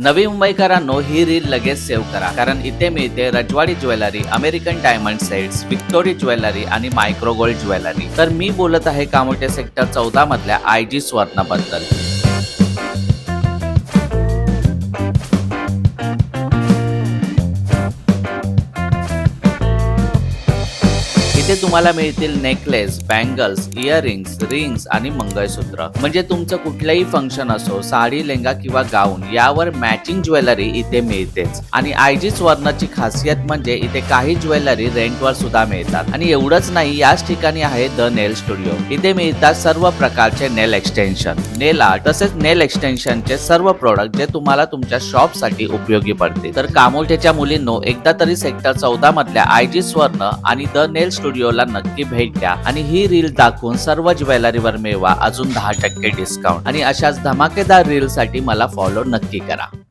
नवी मुंबईकरांनो, ही रील लगेच सेव्ह करा, कारण इथे मिळते रजवाडी jewellery, American diamond sets, victory jewellery आणि मायक्रो गोल्ड ज्वेलरी. तर मी बोलत आहे कामोठे सेक्टर 14 मधल्या IG स्वर्ण बद्दल. इथे तुम्हाला मिळतील नेकलेस, बँगल्स, इयरिंग्स, रिंग्स आणि मंगळसूत्र. म्हणजे तुमचं कुठलंही फंक्शन असो, साडी, लेंगा किंवा गाऊन, यावर मॅचिंग ज्वेलरी इथे मिळतेच. आणि IG स्वर्णची खासियत म्हणजे इथे काही ज्वेलरी रेंटवर सुद्धा मिळतात. आणि एवढंच नाही, याच ठिकाणी आहे द नेल स्टुडिओ. इथे मिळतात सर्व प्रकारचे नेल एक्सटेन्शन, नेल आर्ट तसेच नेल एक्सटेन्शनचे सर्व प्रोडक्ट जे तुम्हाला तुमच्या शॉप साठी उपयोगी पडतील. तर कामोठ्याच्या मुलींनो, एकदा तरी सेक्टर 14 मधल्या IG स्वर्ण आणि द नेल स्टुडिओला नक्की भेट द्या आणि ही रील दाखवून सर्व ज्वेलरीवर मिळवा अजून 10% डिस्काउंट. आणि अशाच धमाकेदार रील साठी मला फॉलो नक्की करा.